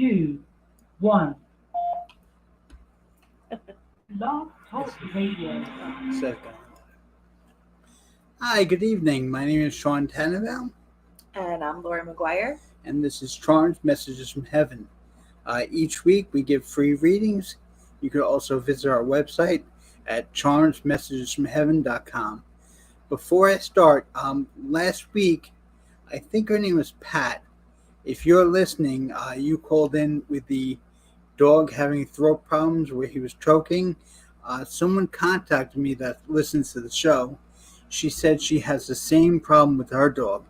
two, one. Love Talk Radio. Second. Hi, good evening. My name is Sean Tannenbaum, And I'm Laura McGuire. and this is Charms Messages from Heaven. Each week we give free readings. You can also visit our website at charmsmessagesfromheaven.com. Before I start, last week, I think her name was Pat. If you're listening, you called in with the dog having throat problems where he was choking. Someone contacted me that listens to the show. She said she has the same problem with her dog,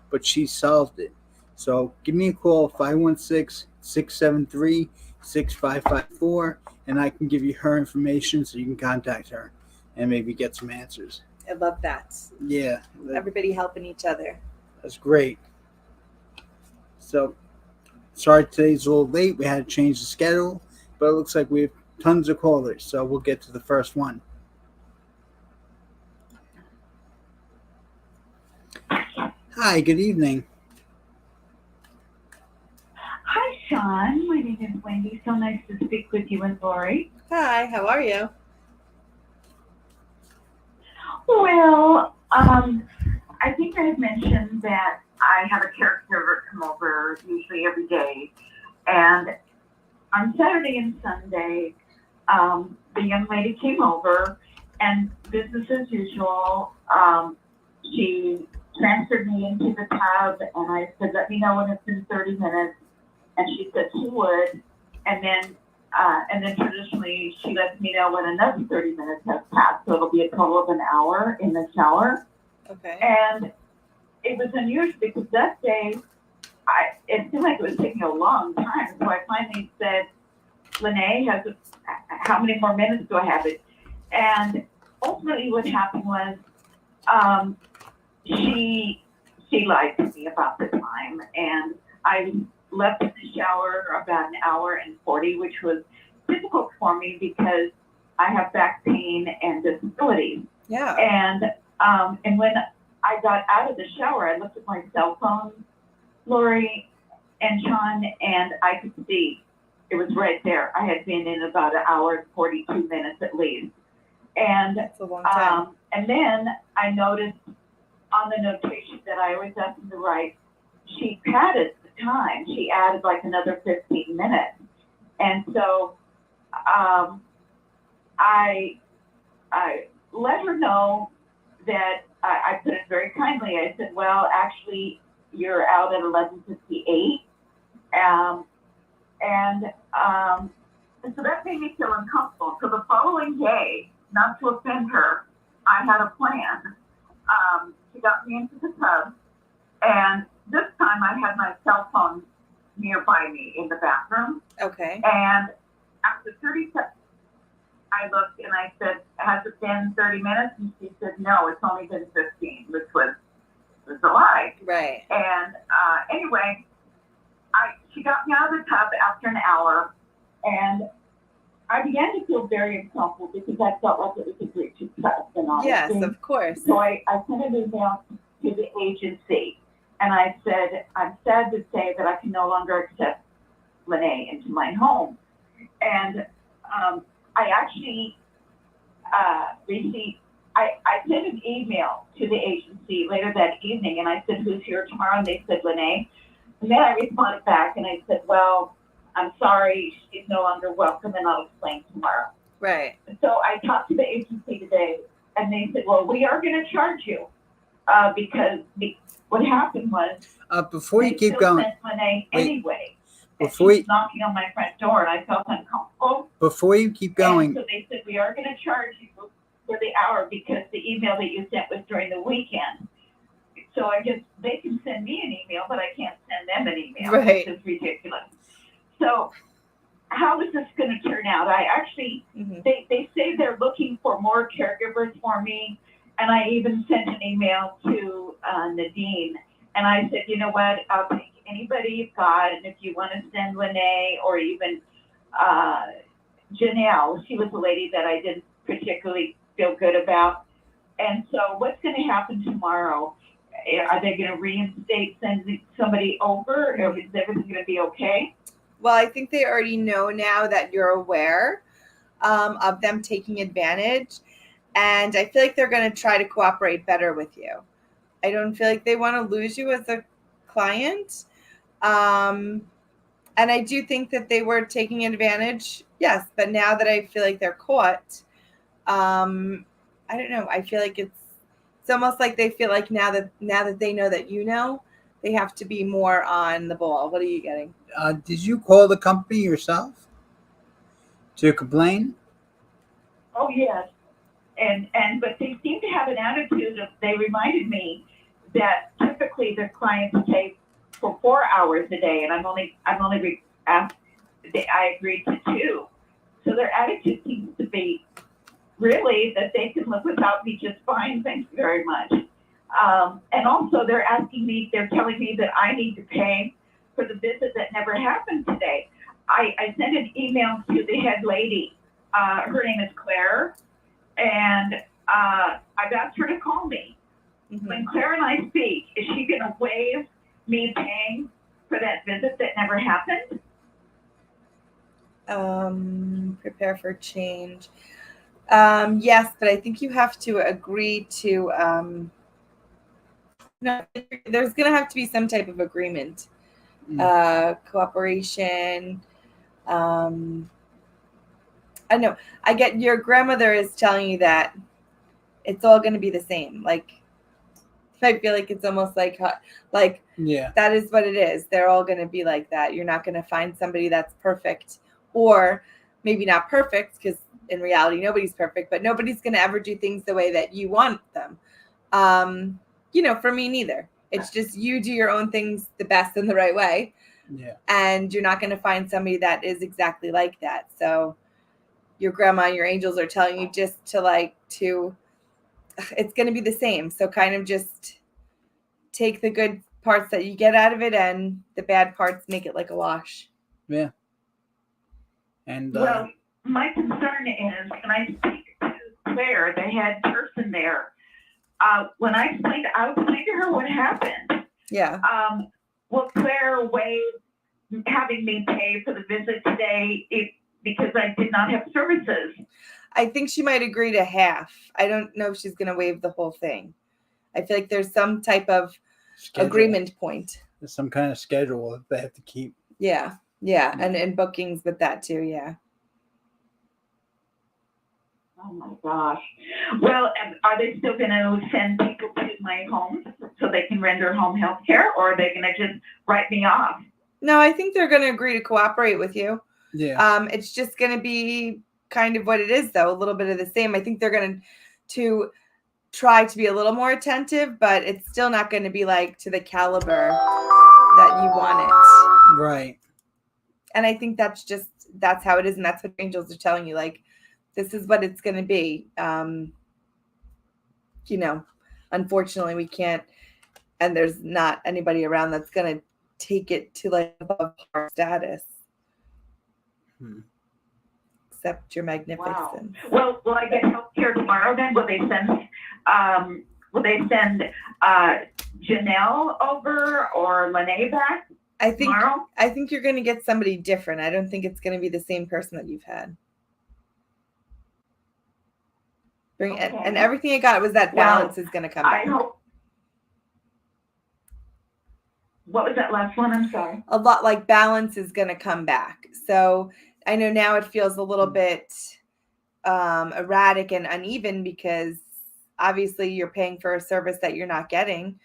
but she solved it. So give me a call, 516-673-6554, and I can give you her information so you can contact her and maybe get some answers. I love that. Yeah, Everybody helping each other. that's great. So, sorry today's a little late. We had to change the schedule, but it looks like we have tons of callers, so we'll get to the first one. Hi, good evening. Hi, Sean. My name is Wendy. So nice to speak with you and Lori. Hi, how are you? Well, I think I had mentioned that I have a caregiver come over usually every day. And on Saturday and Sunday, the young lady came over, and business as usual. She transferred me into the tub, and I said, let me know when it's in 30 minutes. And she said she would. And then traditionally she lets me know when another 30 minutes has passed. So it'll be a total of an hour in the shower. Okay. And it was unusual because that day, it seemed like it was taking a long time. So I finally said, Lene, how many more minutes do I have it? And ultimately what happened was, she lied to me about the time, and I left in the shower about an hour and 40, which was difficult for me because I have back pain and disabilities. Yeah. And when I got out of the shower, I looked at my cell phone, Lori and Sean, and I could see it was right there. I had been in about an hour and 42 minutes at least. And That's a long time. and then I noticed on the notation that I always ask them to write, she padded the time. She added like another 15 minutes. And so I let her know that I put it very kindly. I said, well, actually, you're out at 11:58. And so that made me feel uncomfortable. So the following day, not to offend her, I had a plan. She got me into the tub, and this time I had my cell phone nearby me in the bathroom. Okay. And after 30 seconds, I looked and I said, has it been 30 minutes? And she said, no, it's only been 15, which was a lie. Right. And anyway, she got me out of the tub after an hour, and I began to feel very uncomfortable because I felt like it was a breach of trust and all Yes, that. of course. So I sent an email to the agency, and I said, I'm sad to say that I can no longer accept Lene into my home. And I actually I sent an email to the agency later that evening, and I said, who's here tomorrow? And they said, Lene. And then I responded back, and I said, well, I'm sorry, she's no longer welcome, and I'll explain tomorrow. Right. So I talked to the agency today, and they said, well, we are going to charge you because what happened was Before you they keep still going, sent Lene wait. anyway. And Before she you- was knocking on my front door, and I felt uncomfortable. before you keep And going, so they said, we are going to charge you for the hour because the email that you sent was during the weekend. So I guess they can send me an email, but I can't send them an email. Right. Which is ridiculous. So how is this going to turn out? I actually, they say they're looking for more caregivers for me. And I even sent an email to Nadine. And I said, you know what, I'll take anybody you've got. And if you want to send Lene or even Janelle, she was a lady that I didn't particularly feel good about. And so what's going to happen tomorrow? Are they going to reinstate sending somebody over, or is everything going to be okay? Well, I think they already know now that you're aware of them taking advantage. And I feel like they're going to try to cooperate better with you. I don't feel like they want to lose you as a client. And I do think that they were taking advantage. Yes. But now that I feel like they're caught, I don't know. I feel like it's almost like they feel like now that they know that you know, they have to be more on the ball. What are you getting? Did you call the company yourself to complain? Oh yes, and but they seem to have an attitude of. They reminded me that typically their clients pay for 4 hours a day, and I'm only asked. I agreed to 2, so their attitude seems to be really that they can live without me just fine. Thank you very much. And also they're telling me that I need to pay for the visit that never happened today. I sent an email to the head lady. Her name is Claire, and I've asked her to call me. Mm-hmm. When Claire and I speak, is she going to waive me paying for that visit that never happened? Prepare for change. Yes, but I think you have to agree to. No, there's going to have to be some type of agreement, cooperation. I know. I get your grandmother is telling you that it's all going to be the same. Like, I feel like it's almost like Yeah. that is what it is. They're all going to be like that. You're not going to find somebody that's perfect, or maybe not perfect, because in reality nobody's perfect, but nobody's going to ever do things the way that you want them. For me neither. It's just you do your own things the best and the right way. Yeah. And you're not going to find somebody that is exactly like that. So your grandma and your angels are telling you just it's going to be the same. So kind of just take the good parts that you get out of it, and the bad parts, make it like a wash. Yeah. And Well, my concern is when I speak to Claire, the head person there, when I explained to her what happened. Yeah. Will Claire waive having me pay for the visit today because I did not have services? I think she might agree to half. I don't know if she's going to waive the whole thing. I feel like there's some type of agreement point. There's some kind of schedule that they have to keep. Yeah. Yeah. And bookings with that too. Yeah. Oh my gosh. Well, are they still going to send people to my home so they can render home health care, or are they going to just write me off? No, I think they're going to agree to cooperate with you. Yeah. It's just going to be kind of what it is, though, a little bit of the same. I think they're going to try to be a little more attentive, but it's still not going to be like to the caliber that you want it. Right. And I think that's how it is, and that's what angels are telling you. Like, this is what it's going to be. Unfortunately, we can't, and there's not anybody around that's going to take it to like above par status. Except you're magnificent. Wow. Well, will I get health care tomorrow then? Will they send Janelle over or Lene back tomorrow? I think you're going to get somebody different. I don't think it's going to be the same person that you've had. And everything I got was that balance is going to come back. I hope. What was that last one? I'm sorry. A lot like balance is going to come back. So I know now it feels a little bit erratic and uneven because obviously you're paying for a service that you're not getting.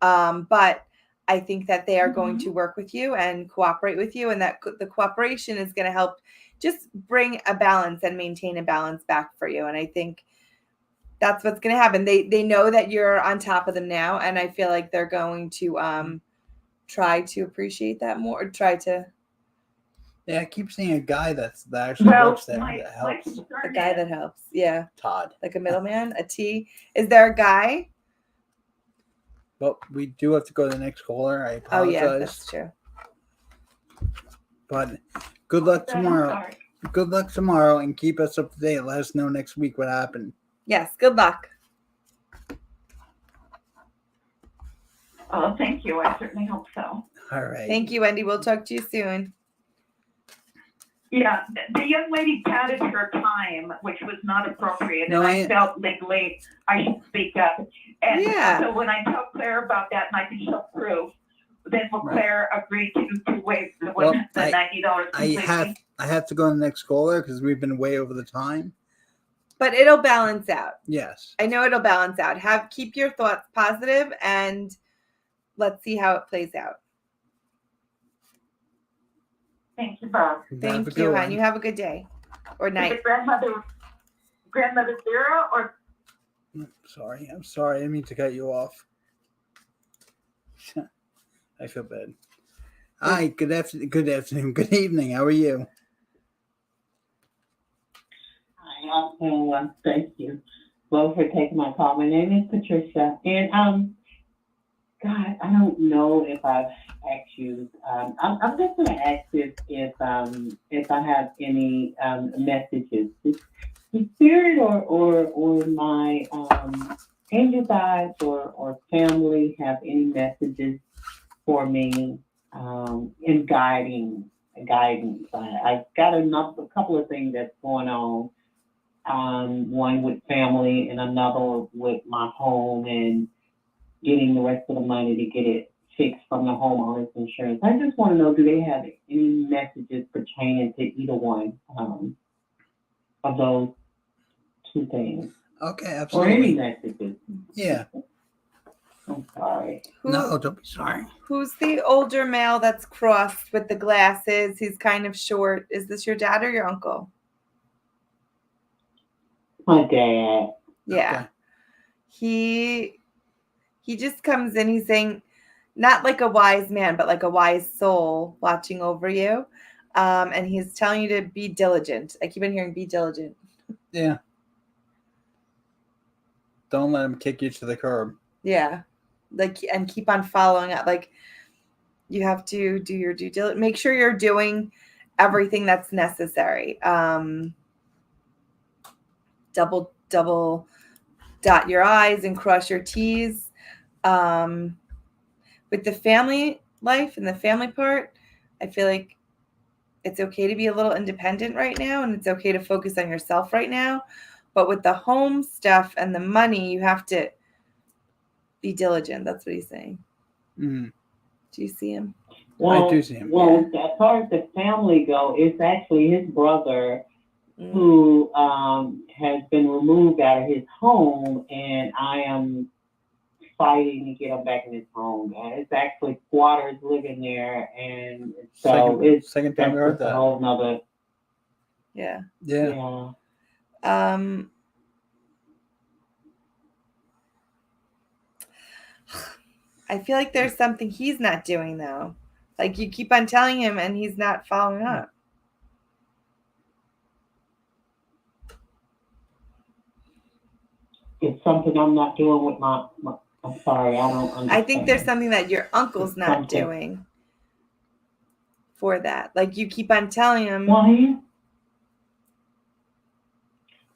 But I think that they are going to work with you and cooperate with you, and that the cooperation is going to help just bring a balance and maintain a balance back for you. And I think that's what's going to happen. They know that you're on top of them now, and I feel like they're going to try to appreciate that more. Try to. Yeah, I keep seeing a guy that actually works there that helps. A guy that helps. Yeah. Todd. Like a middleman, a T. Is there a guy? Well, we do have to go to the next caller. I apologize. Oh, yeah, that's true. But good luck tomorrow. Good luck tomorrow, and keep us up to date. Let us know next week what happened. Yes, good luck. Oh, thank you. I certainly hope so. All right. Thank you, Wendy. We'll talk to you soon. Yeah, the young lady counted her time, which was not appropriate, No, and I- I felt legally I should speak up. And Yeah. so when I tell Claire about that, and I can show proof, then will Right. Claire agree to waive the Well, $90 I completely? have to go to the next caller because we've been way over the time. But it'll balance out. Yes. I know it'll balance out. Keep your thoughts positive, and let's see how it plays out. Thank you both. Have a Thank good you, one. hon. You have a good day or Is night. it grandmother Vera or Sorry. I'm sorry. I didn't mean to cut you off. I feel bad. Hi. Good afternoon. Good afternoon. Good evening. How are you? Hi, also, thank you both for taking my call. My name is Patricia, and God, I don't know if I've asked you. I'm just going to ask if I have any messages. The spirit or my angel guides or family have any messages for me in guidance. I've got a couple of things that's going on. One with family and another with my home and getting the rest of the money to get it fixed from the homeowner's insurance. I just want to know, do they have any messages pertaining to either one of those two things? Okay. Or Absolutely. any messages? Yeah. I'm sorry. No, don't be sorry. Who's the older male that's crossed with the glasses? He's kind of short. Is this your dad or your uncle? My dad. Yeah. Okay. He just comes in, he's saying not like a wise man, but like a wise soul watching over you. And he's telling you to be diligent. I keep on hearing be diligent. Yeah. Don't let him kick you to the curb. Yeah. Like, and keep on following up. Like, you have to do your due diligence. Make sure you're doing everything that's necessary. Double dot your I's and cross your T's. With the family life and the family part, I feel like it's okay to be a little independent right now, and it's okay to focus on yourself right now. But with the home stuff and the money, you have to be diligent. That's what he's saying. Mm. Do you see him? Well, I do see him. Well, as far as the family go, it's actually his brother Mm. who has been removed out of his home, and I am fighting to get him back in his home. And it's actually squatters living there, and so Second time we heard just a that. whole nother. Yeah. Yeah. Yeah. I feel like there's something he's not doing though. Like you keep on telling him and he's not following up. It's something I'm not doing with my I'm sorry, I don't understand. I think there's something that your uncle's not Something. doing for that. Like you keep on telling him.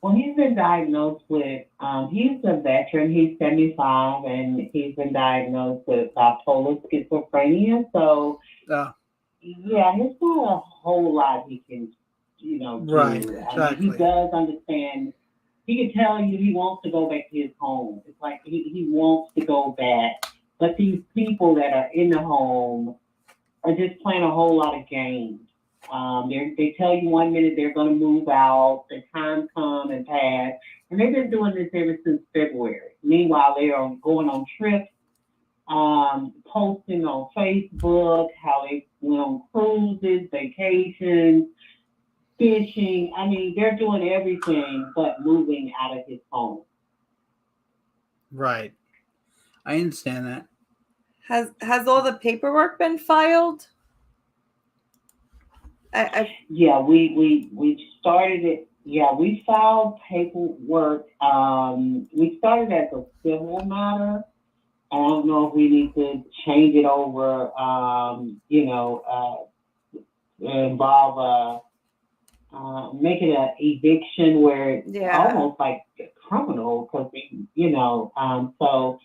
Well, he's been diagnosed with, he's a veteran, he's 75, and he's been diagnosed with bipolar schizophrenia. So, yeah, there's not a whole lot he can, do. Right, I mean, exactly. he does understand. He can tell you he wants to go back to his home. It's like he wants to go back. But these people that are in the home are just playing a whole lot of games. They tell you 1 minute they're going to move out, the time come and pass, and they've been doing this ever since February. Meanwhile, they are going on trips, posting on Facebook how they went on cruises, vacations, fishing. I mean, they're doing everything but moving out of his home. Right. I understand that. Has all the paperwork been filed? Yeah, we started it. Yeah, we filed paperwork. We started as a civil matter. I don't know if we need to change it over. Involve make it an eviction where it's almost like a criminal because so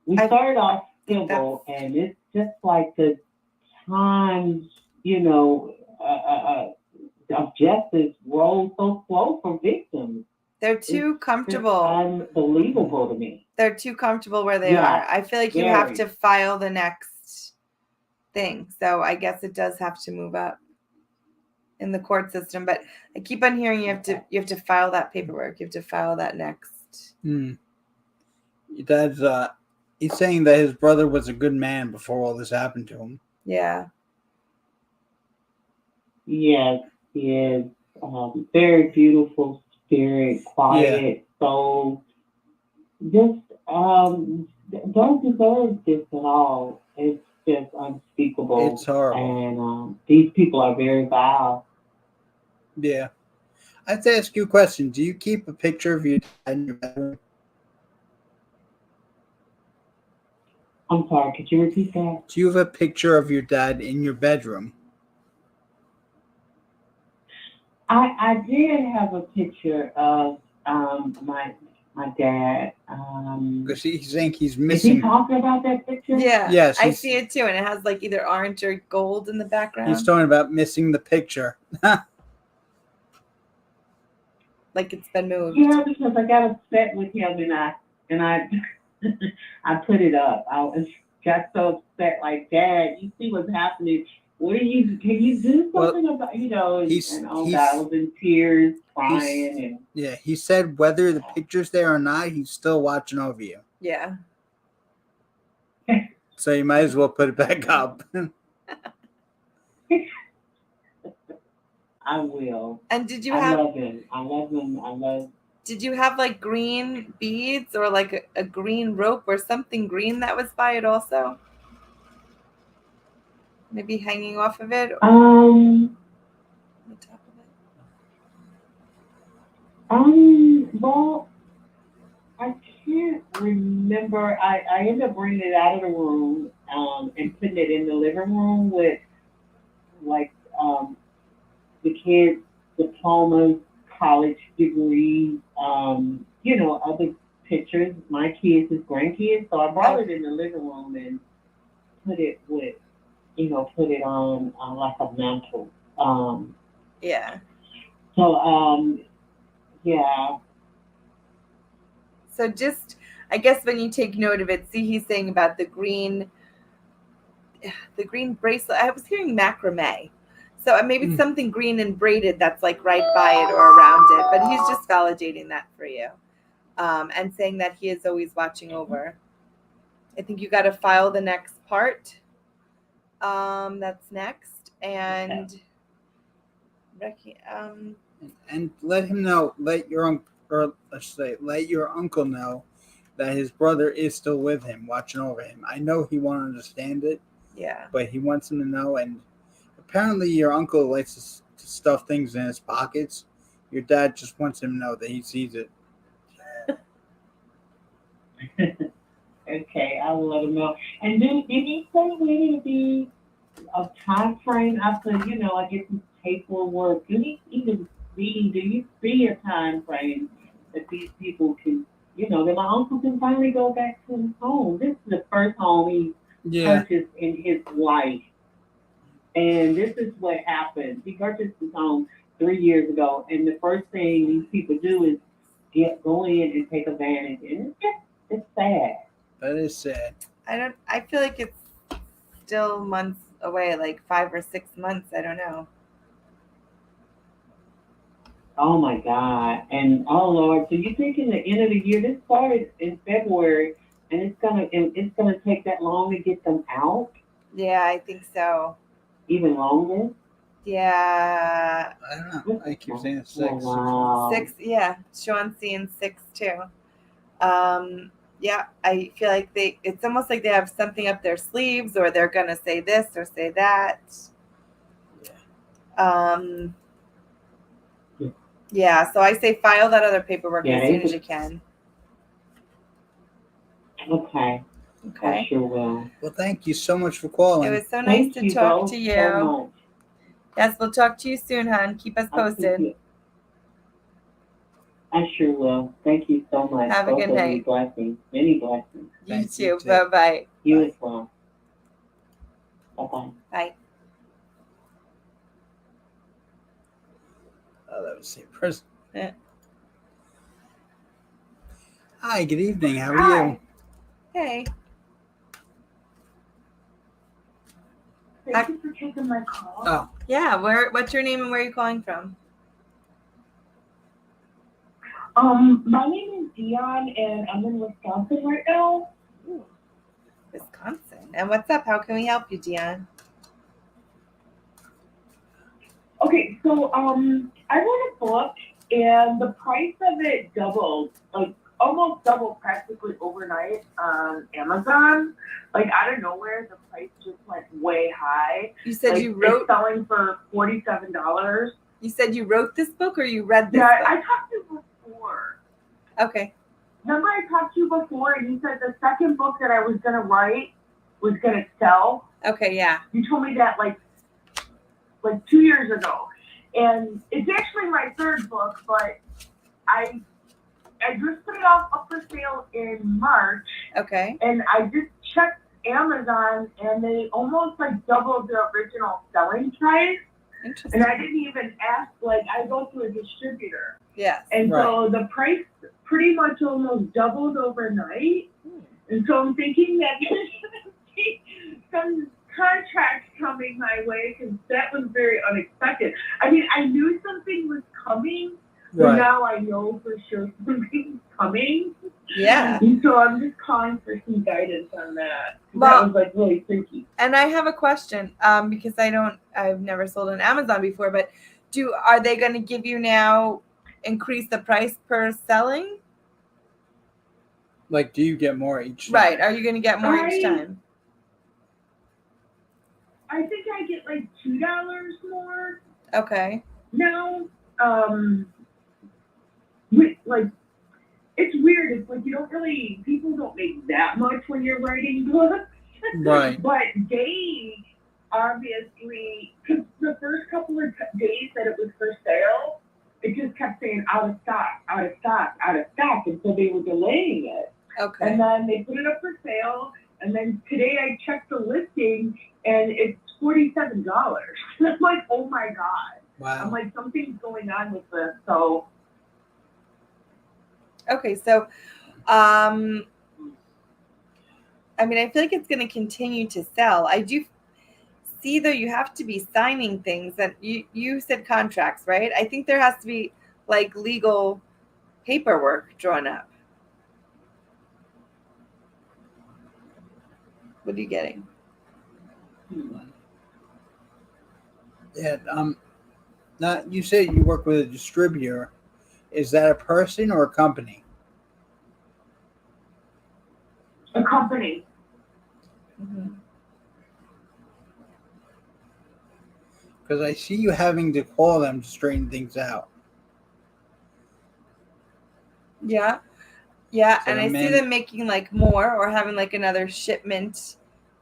we started off civil, and it's just like the times, the of justice rolls so slow for victims. They're too It's comfortable. unbelievable to me. They're too comfortable where they Yeah, are. I feel like you have very. to file the next thing. So I guess it does have to move up in the court system. But I keep on hearing you have to file that paperwork. You have to file that next. Hmm. That's he's saying that his brother was a good man before all this happened to him. Yeah. Yes, he is. Very beautiful spirit, quiet, soul. Just don't deserve this at all. It's just unspeakable. It's horrible. And these people are very vile. Yeah. I have to ask you a question. Do you keep a picture of your dad in your bedroom? I'm sorry, could you repeat that? Do you have a picture of your dad in your bedroom? I did have a picture of my dad. Because he's saying he's Is he missing. talking about that picture? Yeah. Yes, I he's- see it too. And it has like either orange or gold in the background. He's talking about missing the picture. Like it's been moved. Yeah, because I got upset with him and I I put it up. Got so upset, like, Dad, you see what's happening. Can you do something about, and God, I was in tears, crying, and Yeah, he said whether the picture's there or not, he's still watching over you. Yeah. So you might as well put it back up. I will. And did you I have love him. I love him. did you have like green beads or like a green rope or something green that was by it also? Maybe hanging off of it or on the top of it? Well, I can't remember. I ended up bringing it out of the room, and putting it in the living room with, like, the kids' diplomas, college degrees, other pictures, my kids, his grandkids. So I brought it in the living room and put it on like a mantle. Yeah. So, yeah. So just, I guess when you take note of it, see he's saying about the green bracelet. I was hearing macrame. So maybe it's something green and braided that's like right by it or around it. But he's just validating that for you. And saying that he is always watching over. I think you got to file the next part. That's next. And And let him know, let your uncle know that his brother is still with him, watching over him. I know he won't understand it, yeah. but he wants him to know. And apparently your uncle likes to stuff things in his pockets. Your dad just wants him to know that he sees it. Okay, I will let him know. And did he say when it'd be a time frame after, I get some paperwork? Do you see a time frame that these people can, that my uncle can finally go back to his home? This is the first home he purchased in his life. And this is what happened. He purchased his home 3 years ago, and the first thing these people do is go in and take advantage. And it's sad. That is sad. I feel like it's still months away, like 5 or 6 months. I don't know. Oh my God. And oh Lord, so you think in the end of the year, this started in February, and it's gonna take that long to get them out? Yeah, I think so. Even longer? Yeah. I don't know. I keep saying it's 6. Oh, wow. 6, yeah. Sean's seeing 6 too. Yeah, I feel like it's almost like they have something up their sleeves, or they're gonna say this or say that. Yeah, so I say file that other paperwork as soon as you can. Okay. Okay. I sure will. Well, thank you so much for calling. It was so nice to talk to you. So much. Yes, we'll talk to you soon, hon. Keep us posted. I sure will. Thank you so much. Have a good night. Blessings. Many blessings. You too. Bye-bye. You as well. Bye-bye. Bye. Oh, that was the same person. Yeah. Hi, good evening. How are Hi. you? Hey. Thank you for taking my call. Oh, Yeah. What's your name and where are you calling from? My name is Dion, and I'm in Wisconsin right now. Ooh, Wisconsin. And what's up? How can we help you, Dion? Okay, so I wrote a book, and the price of it doubled, like almost doubled practically overnight on Amazon. Like out of nowhere, the price just went way high. You said Like, you wrote. it's selling for $47. You said you wrote this book, or you read this Yeah, book? I talked to you before. Okay. Remember I talked to you before, and you said the second book that I was gonna write was gonna sell. Okay. Yeah. You told me that like 2 years ago, and it's actually my third book, but I just put it up for sale in March, Okay. and I just checked Amazon, and they almost like doubled the original selling price, Interesting. and I didn't even ask. Like I go through a distributor, Yes. and so the price pretty much almost doubled overnight. And so I'm thinking that there's going to be some contracts coming my way because that was very unexpected. I mean, I knew something was coming, but right. now I know for sure something's coming. Yeah. And so I'm just calling for some guidance on that. Well- That was like really freaky. And I have a question, because I've never sold on Amazon before, but are they going to give you now increase the price per selling? Like, do you get more each time? Right. Are you going to get more each I- time? I think I get like $2 more Okay. now. Like, it's weird. It's like you don't really, people don't make that much when you're writing books. Right. But they obviously, because the first couple of days that it was for sale, it just kept saying out of stock, out of stock, out of stock. And so they were delaying it. Okay. And then they put it up for sale. And then today I checked the listing and it's $47. And I'm like, oh my God. Wow. I'm like, something's going on with this. So Okay. So, I mean, I feel like it's going to continue to sell. I do see, though, you have to be signing things that you said contracts, right? I think there has to be like legal paperwork drawn up. What are you getting? Yeah. Now you say you work with a distributor. Is that a person or a company? a company. Mm-hmm. Because I see you having to call them to straighten things out. Yeah. Yeah. So And I see man- them making like more or having like another shipment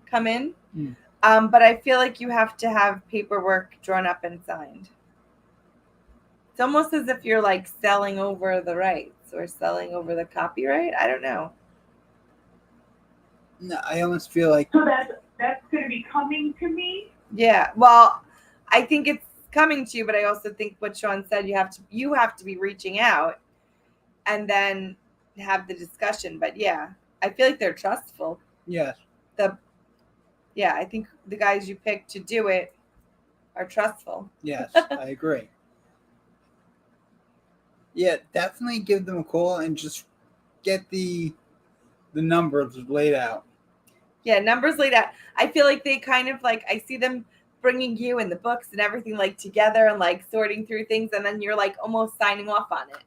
come in. Hmm. But I feel like you have to have paperwork drawn up and signed. It's almost as if you're like selling over the rights or selling over the copyright. I don't know. No, I almost feel like So that's going to be coming to me. Yeah. Well, I think it's coming to you, but I also think what Sean said, you have to be reaching out and then have the discussion. But yeah, I feel like they're trustful. yes. Yeah, I think the guys you picked to do it are trustful. Yes, I agree. Yeah, definitely give them a call and just get the numbers laid out. Yeah, numbers laid out. I feel like they kind of like, I see them bringing you and the books and everything like together and like sorting through things, and then you're like almost signing off on it.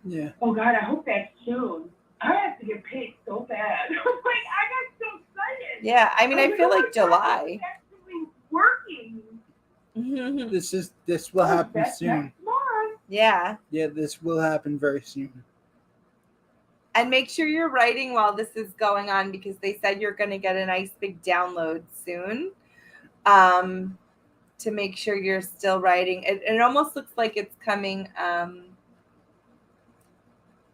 Yeah. Oh God, I hope that's soon. I have to get paid so bad. I got so excited. Yeah, I mean, I feel like July. July. Actually working. This will happen That's soon. next month. Yeah. Yeah, this will happen very soon. And make sure you're writing while this is going on, because they said you're going to get a nice big download soon. To make sure you're still writing. It almost looks like it's coming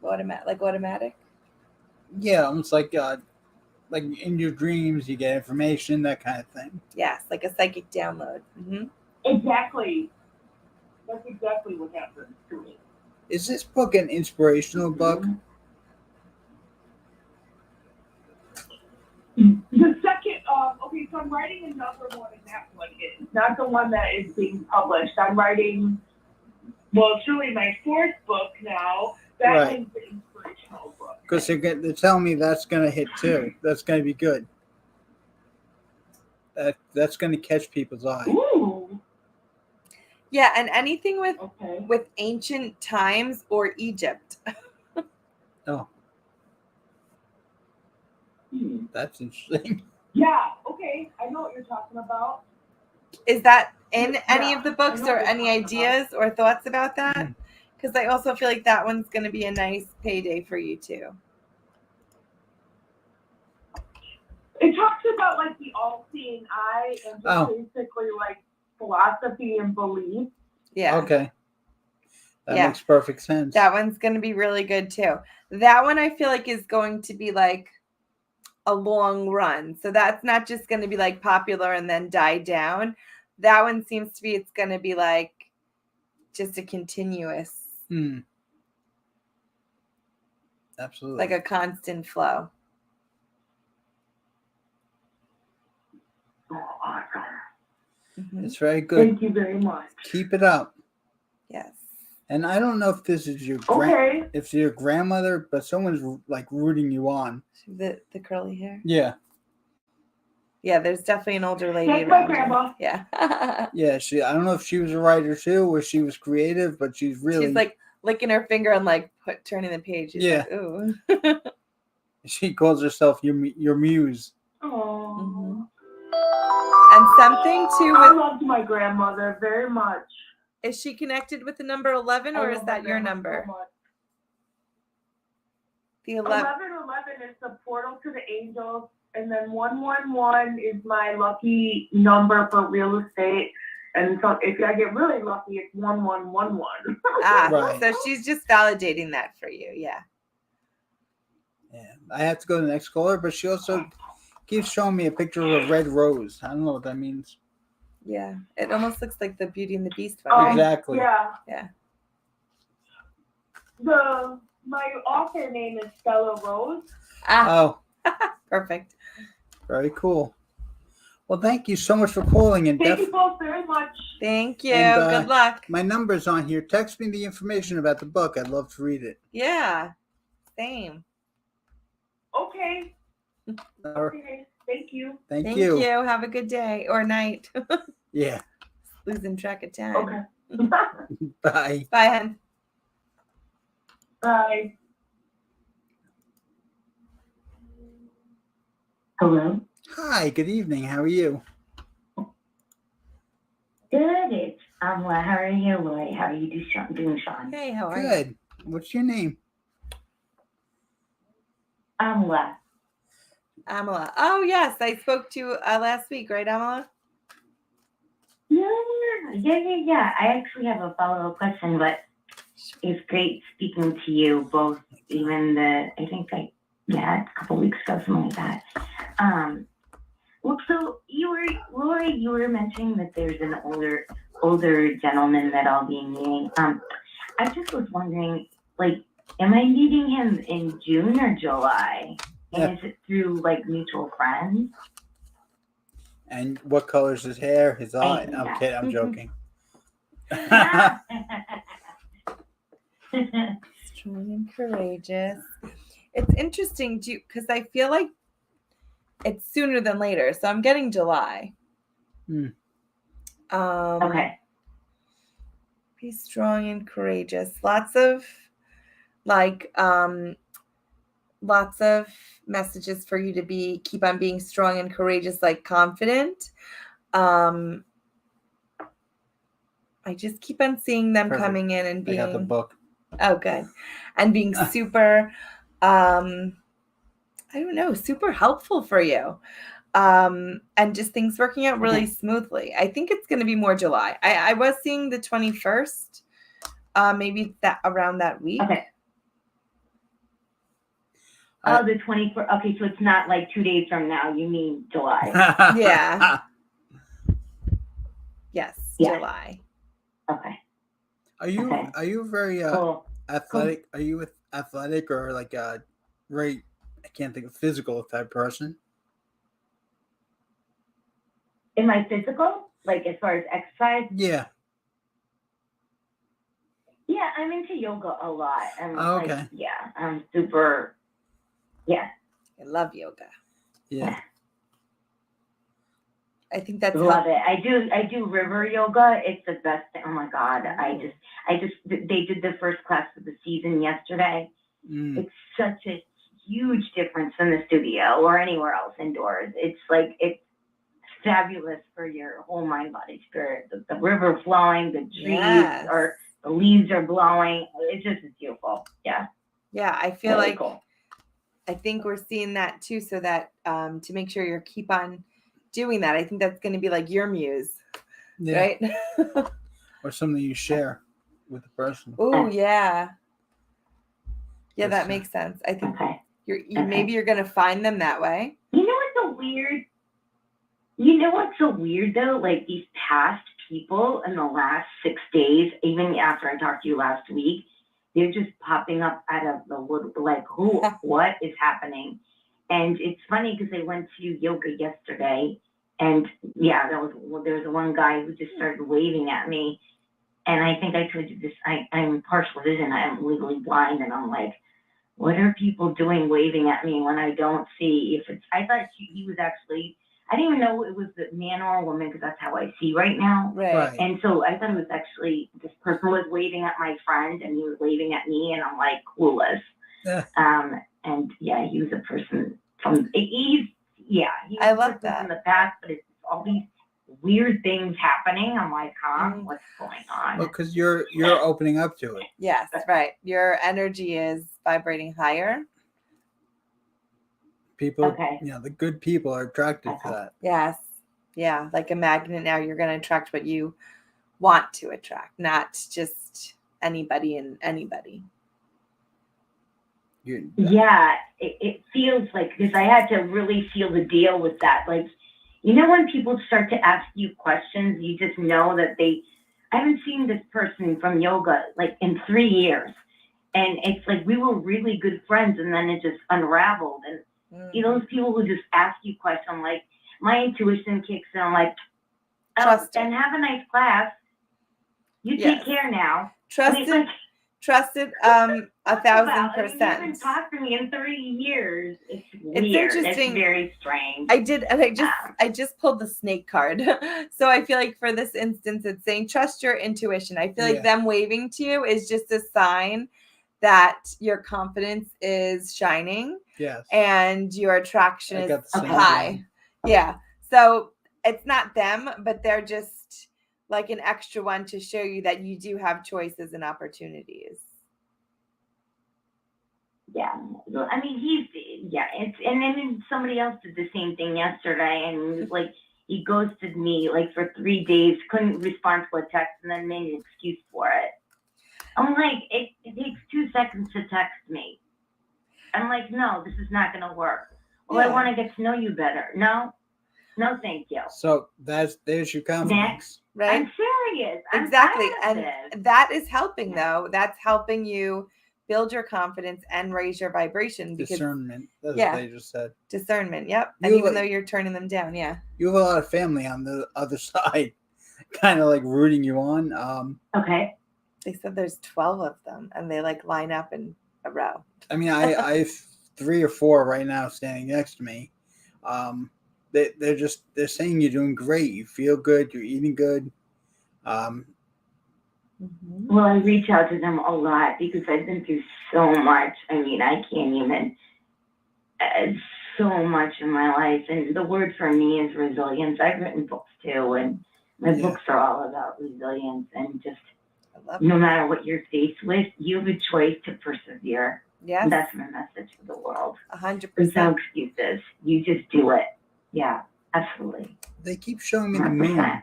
automatic. Yeah, almost like in your dreams you get information, that kind of thing. Yes, like a psychic download. Mm-hmm. Exactly. That's exactly what happened to me. Is this book an inspirational book? The second, okay, so I'm writing another one, and that one is not the one that is being published. I'm writing, well, it's really my fourth book now. That Right. one's the inspirational book. Because they're telling me that's going to hit too. That's going to be good. That's going to catch people's eye. Ooh, Yeah, and anything okay. with ancient times or Egypt. Oh, Hmm. that's interesting. Yeah, okay, I know what you're talking about. Is that in any Yeah, of the books, I know or what any you're talking ideas or thoughts about that? Because I also feel like that one's going to be a nice payday for you too. It talks about like the all-seeing eye and just Oh. basically like philosophy and belief. Yeah. Okay. That Yeah. makes perfect sense. That one's going to be really good too. That one I feel like is going to be like a long run. So that's not just going to be like popular and then die down. That one seems to be, it's going to be like just a continuous, Absolutely. like a constant flow. Oh, awesome. Mhm. It's very good. Thank you very much. Keep it up. Yes. And I don't know if this is your Okay. if your grandmother, but someone's like rooting you on. The curly hair. Yeah. Yeah, there's definitely an older lady That's my around. grandma. Yeah. Yeah, I don't know if she was a writer too or she was creative, but she's really She's like licking her finger and like turning the page. She's Yeah. like, ooh. she calls herself your muse. Oh. Mhm. And something too I with, loved my grandmother very much. is she connected with the number 11 or I is love my that your grandma number? so much. The 11. 1111 is the portal to the angels, and then 111 is my lucky number for real estate. And so if I get really lucky, it's 1111. Ah, Right. so she's just validating that for you. Yeah. Yeah. I have to go to the next caller, but she also keeps showing me a picture of a red rose. I don't know what that means. Yeah. It almost looks like the Beauty and the Beast one, Oh, right? Exactly. Yeah. Yeah. My author name is Stella Rose. Ah, Oh, perfect. very cool. Well, thank you so much for calling. And Thank you both very much. Thank you. And, Good luck. my number's on here. Text me the information about the book. I'd love to read it. Yeah. Same. Okay. Okay. Thank you. Thank Thank you. you. Have a good day or night. Yeah. Losing track of time. Okay. Bye. Bye, hun. Bye. Hello. Hi. Good evening. How are you? Good. It's Amla. How are you, Lloyd? How are you doing, Sean? Hey, how are you? Good. What's your name? Amla. Amala. Oh, yes. I spoke to you last week, right, Amala? Yeah. I actually have a follow-up question, but it's great speaking to you both. Even a couple weeks ago, something like that. Well, so Lori, you were mentioning that there's an older gentleman that I'll be meeting. I just was wondering, like, am I meeting him in June or July? Yeah. And is it through like mutual friends? And what color's his hair? His eye? Yeah. I'm kidding. I'm joking. Strong and courageous. It's interesting because I feel like it's sooner than later. So I'm getting July. Okay. Be strong and courageous. Lots of messages for you to keep on being strong and courageous, like confident. I just keep on seeing them Perfect. coming in and I got the being, book. oh, good. And being super, I don't know, super helpful for you. And just things working out really smoothly. I think it's going to be more July. I was seeing the 21st, maybe that around that week. Okay. Oh, the 24th. Okay, so it's not like 2 days from now. You mean July? Yeah. Yes, Yeah. July. Okay. Are you Okay. are you very Cool. athletic? Are you athletic or like a very, I can't think of, physical type person? Am I physical? Like as far as exercise? Yeah. Yeah, I'm into yoga a lot. I'm Oh, like, okay. yeah, I'm super. Yeah. I love yoga. Yeah. I think that's Love it. I do river yoga. It's the best thing. Oh my God. They did the first class of the season yesterday. Mm. It's such a huge difference in the studio or anywhere else indoors. It's like, it's fabulous for your whole mind, body, spirit. The river flowing, the trees the leaves are blowing. It's just beautiful. Yeah. Yeah, I feel Really like cool. I think we're seeing that too, so that to make sure you keep on doing that. I think that's going to be like your muse, Yeah. right? Or something you share with the person. Oh yeah, yeah, Yes, that sir. makes sense. I think Okay. maybe you're going to find them that way. You know what's so weird though? Like these past people in the last 6 days, even after I talked to you last week, they're just popping up out of the wood. Like what is happening? And it's funny because I went to yoga yesterday, and yeah, there was one guy who just started waving at me, and I think I told you this. I'm partial vision. I'm legally blind, and I'm like, what are people doing waving at me when I don't see? If it's, I thought he was actually. I didn't even know it was a man or a woman because that's how I see right now. Right. And so I thought it was actually this person was waving at my friend and he was waving at me, and I'm like clueless. Yeah. And yeah, he was a person from he was I a love person that. from the past, but it's all these weird things happening. I'm like, what's going on? Well, because you're opening up to it. Yes, right. Your energy is vibrating higher. People, Okay. the good people are attracted to that. Yes. Yeah, like a magnet now, you're going to attract what you want to attract, not just anybody and anybody. Yeah, it feels like, because I had to really seal the deal with that. Like, when people start to ask you questions, you just know that I haven't seen this person from yoga like in 3 years. And it's like we were really good friends, and then it just unraveled. And those people who just ask you questions, like my intuition kicks in, I'm like, Trust and it. have a nice class. You Yes. take care now. Trust it. Trust it 1,000%. You haven't talked to me in 30 years. It's weird. Interesting. It's very strange. I just pulled the snake card. So I feel like for this instance, it's saying trust your intuition. I feel like them waving to you is just a sign that your confidence is shining. Yes. And your attraction is same high. feeling. Yeah. So it's not them, but they're just like an extra one to show you that you do have choices and opportunities. Yeah. I mean, and then somebody else did the same thing yesterday, and it was like, he ghosted me like for 3 days, couldn't respond to a text, and then made an excuse for it. I'm like, it takes 2 seconds to text me. I'm like, no, this is not going to work. Well, I want to get to know you better. No, thank you. So there's your confidence. Next. Right? I'm serious. Exactly. I'm And that is helping though. That's helping you build your confidence and raise your vibration because Discernment. That's what they just said. Discernment. Yep. And even though you're turning them down. Yeah. You have a lot of family on the other side, kind of like rooting you on. Okay. They said there's 12 of them and they like line up in a row. I mean, I have 3 or 4 right now standing next to me. They're saying you're doing great. You feel good. You're eating good. Well, I reach out to them a lot because I've been through so much. I mean, I can't even, so much in my life. And the word for me is resilience. I've written books too, and my books are all about resilience and just no matter what you're faced with, you have a choice to persevere. Yes. That's my message to the world. 100%. There's no excuses. You just do it. Yeah, absolutely. They keep showing me the moon. 100%.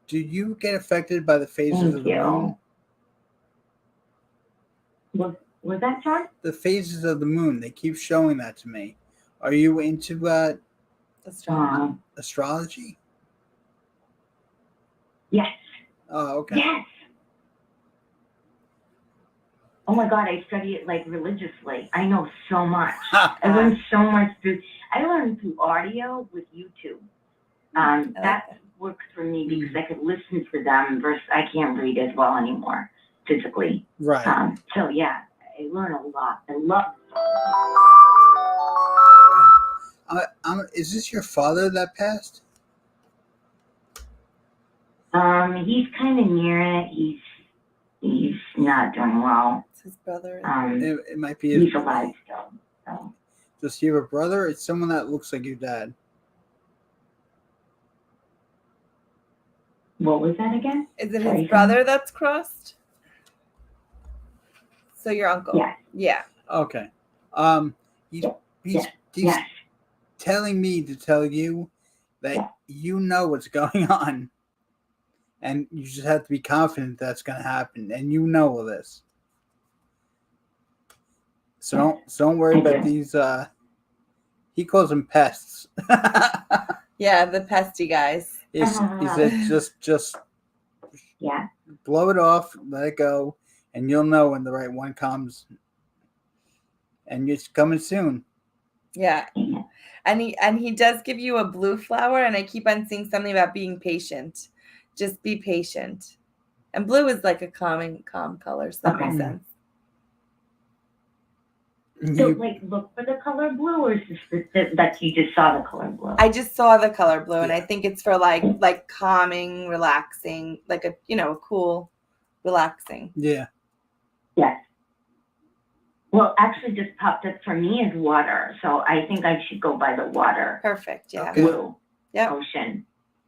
Do you get affected by the phases of the moon? Was that John? The phases of the moon. They keep showing that to me. Are you into astrology? Yes. Oh, okay. Yes. Oh my God, I study it like religiously. I know so much. I learned so much I learned through audio with YouTube. like That that. works for me because I could listen to them versus I can't read as well anymore physically. Right. So yeah, I learn a lot. I love Is this your father that passed? He's kind of near it. He's not doing well. It's his brother. It might be. He's alive still. So. Does he have a brother? It's someone that looks like your dad. What was that again? Is it Sorry, his brother that's crossed? So your uncle? Yes. Yeah. Okay. He's Yes. telling me to tell you that Yeah. you know what's going on, and you just have to be confident that's going to happen, and you know all this. So don't worry I about do. these. He calls them pests. Yeah, the pesty guys. He said just Yeah. blow it off, let it go, and you'll know when the right one comes. And it's coming soon. Yeah. And he does give you a blue flower, and I keep on seeing something about being patient. Just be patient. And blue is like a calm color, so that Okay. makes sense. So, You- like, look for the color blue, or is this that you just saw the color blue? I just saw the color blue, and I Yeah. think it's for like calming, relaxing, like a cool, relaxing. yeah. Yes. Well, actually, just popped up for me is water, so I think I should go by the water. Perfect. Yeah. Okay. Blue. Yep. Ocean.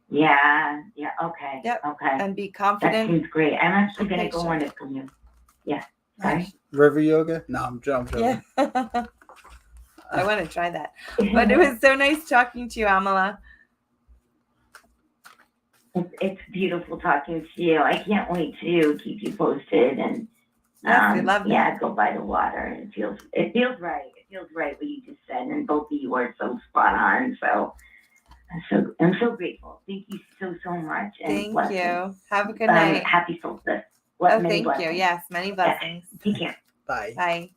Yeah. Okay. Yep. Okay. And be That confident. seems great. I'm actually gonna go Patient. on it from you. Yeah. Sorry. River yoga? No, I'm joking. Yeah. I want to try that. But it was so nice talking to you, Amala. It's beautiful talking to you. I can't wait to keep you posted and Yes, we love that. yeah, go by the water. It feels right. It feels right what you just said, and both of you are so spot on. So I'm so grateful. Thank you so much. And Thank blessings. you. Have a good night. Happy solstice. Oh, Many thank you. blessings. Yes, many blessings. Take care. Bye. Bye.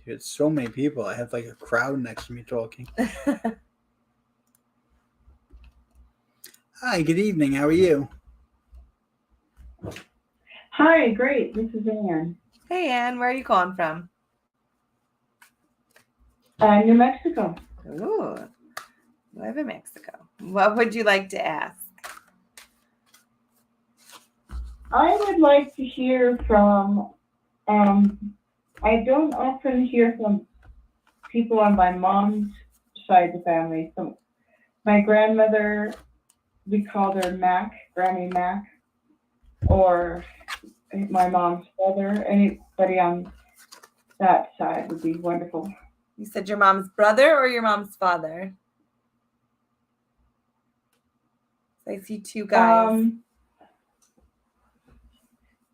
Dude, so many people. I have like a crowd next to me talking. Hi, good evening. How are you? Hi, great. This is Anne. Hey, Ann, where are you calling from? New Mexico. Ooh, live in Mexico. What would you like to ask? I would like to hear from, I don't often hear from people on my mom's side of the family. So my grandmother, we called her Mac, Granny Mac, or my mom's brother. Anybody on that side would be wonderful. You said your mom's brother or your mom's father? So I see two guys.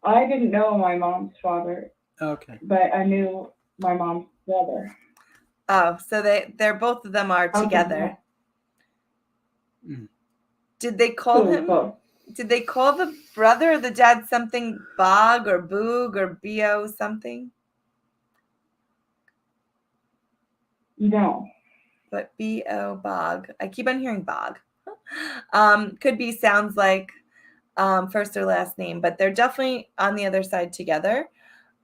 I didn't know my mom's father, Okay. but I knew my mom's brother. Oh, so they're both of them are Okay, together. Mm. Did they call Cool, him? cool. Did they call the brother or the dad something Bog or Boog or Bo something? No. But B-O Bog. I keep on hearing Bog. Could be sounds like first or last name, but they're definitely on the other side together.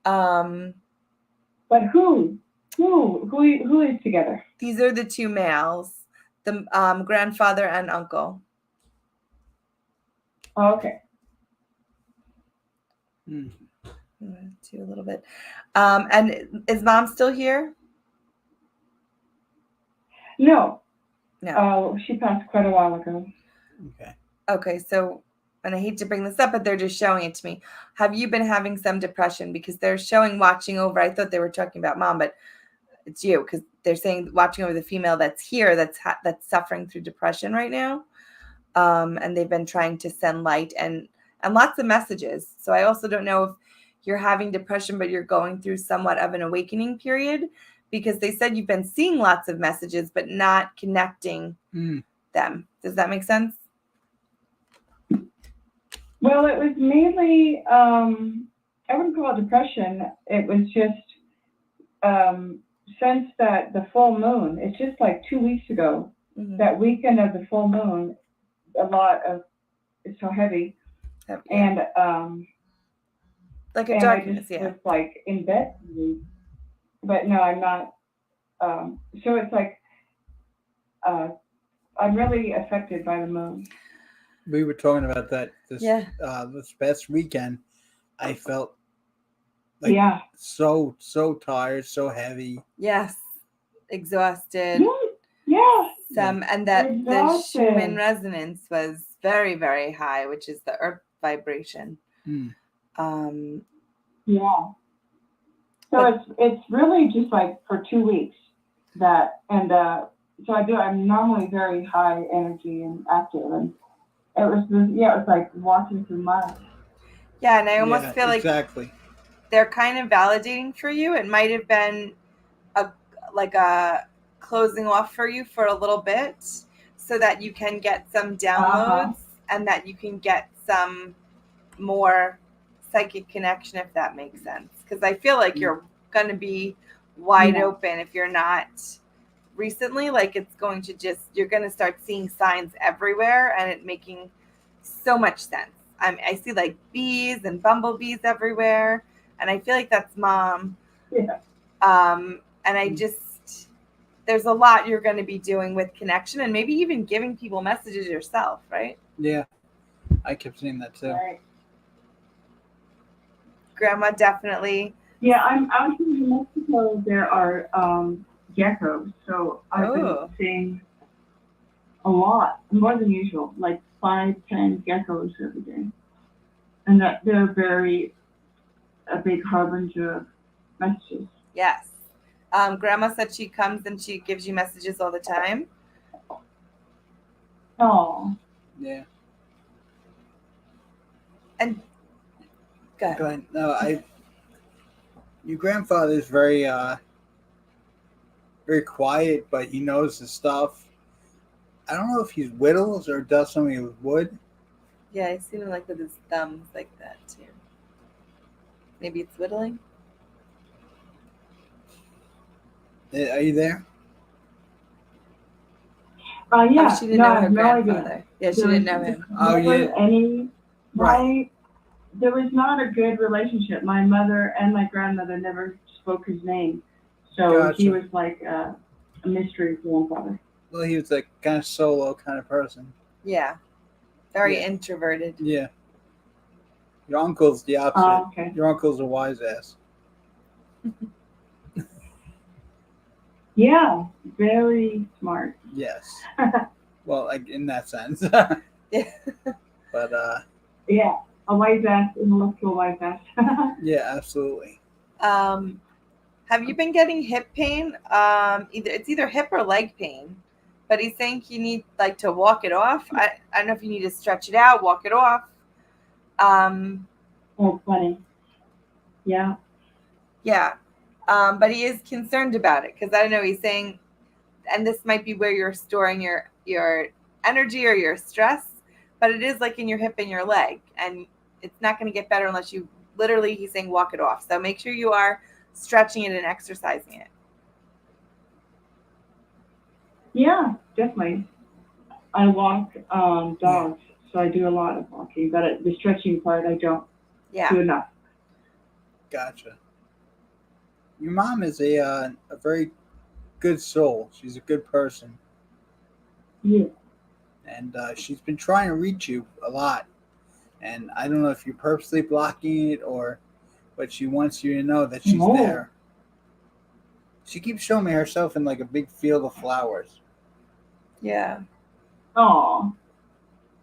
But who is together? These are the two males, the grandfather and uncle. Oh, okay. Mm. Do a little bit. And is mom still here? No. No. She passed quite a while ago. Okay. Okay, so, and I hate to bring this up, but they're just showing it to me. Have you been having some depression? Because they're showing watching over. I thought they were talking about mom, but it's you, because they're saying watching over the female that's here, that's suffering through depression right now. And they've been trying to send light and lots of messages. So I also don't know if you're having depression, but you're going through somewhat of an awakening period, because they said you've been seeing lots of messages, but not connecting them. Does that make sense? Well, it was mainly, I wouldn't call it depression. It was just since that the full moon, it's just like 2 weeks ago, Mhm. that weekend of the full moon, a lot of, it's so heavy. Yeah. And Like a and I darkness, just yeah. was like in bed. But no, I'm not. So it's like I'm really affected by the moon. We were talking about that Yeah. this past weekend. I felt like Yeah. so tired, so heavy. Yes. Exhausted. Yeah. And that the Exhausted. Schumann resonance was very, very high, which is the earth vibration. Mm. Yeah. So But- it's really just like for 2 weeks that, and so I'm normally very high energy and active, and it was like walking through mud. Yeah, and I almost Yeah, feel like exactly. they're kind of validating for you. It might have been a closing off for you for a little bit so that you can get some downloads and that you can get some more psychic connection, if that makes sense. Because I feel like you're going to be wide open if you're not recently. Like it's going to you're going to start seeing signs everywhere and it making so much sense. I see like bees and bumblebees everywhere, and I feel like that's mom. Yeah. And I just, there's a lot you're going to be doing with connection and maybe even giving people messages yourself, right? Yeah, I kept saying that too. Right. Grandma definitely. Yeah, I'm out here in Mexico. There are geckos, so I've been seeing a lot, more than usual, like 5-10 geckos every day, and that they're a big harbinger of messages. Yes. Grandma said she comes and she gives you messages all the time. Oh. Yeah. And go ahead. Go ahead. No, your grandfather is very quiet, but he knows his stuff. I don't know if he whittles or does something with wood. Yeah, I seen him like with his thumbs like that too. Maybe it's whittling. Are you there? Yeah. Oh, she didn't know her no grandfather. idea. Yeah, she didn't know him. Oh, yeah. Right. There was not a good relationship. My mother and my grandmother never spoke his name, so Gotcha. he was like a mystery grandfather. Well, he was like kind of solo kind of person. Yeah. Very Yeah. introverted. Yeah. Your uncle's the opposite. Oh, okay. Your uncle's a wise ass. Yeah, very smart. Yes. Well, like in that sense. Yeah. But Yeah, a wise ass, intellectual wise ass. yeah, absolutely. Have you been getting hip pain? It's either hip or leg pain, but he's saying you need like to walk it off. I don't know if you need to stretch it out, walk it off. Oh, funny. Yeah. Yeah. But he is concerned about it because I don't know. He's saying, and this might be where you're storing your energy or your stress, but it is like in your hip and your leg, and it's not going to get better unless you literally, he's saying, walk it off. So make sure you are stretching it and exercising it. Yeah, definitely. I walk dogs, so I do a lot of walking, but the stretching part I don't Yeah. do enough. Gotcha. Your mom is a very good soul. She's a good person. Yeah. And she's been trying to reach you a lot. And I don't know if you're purposely blocking it but she wants you to know that she's No. there. She keeps showing me herself in like a big field of flowers. Yeah. Oh.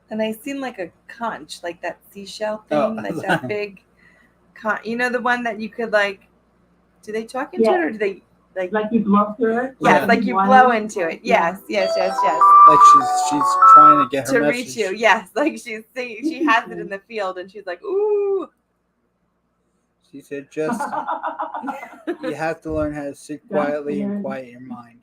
And I seen like a conch, like that seashell thing, Oh. like that big conch. You know, the one that you could like, do they talk into it or do they like you blow through it? Yes, Yeah. like you blow into it. Yes. Like she's trying to get her To message. reach you. Yes. Like she's saying, she has it in the field and she's like, ooh. She said, just you have to learn how to sit quietly and quiet your mind.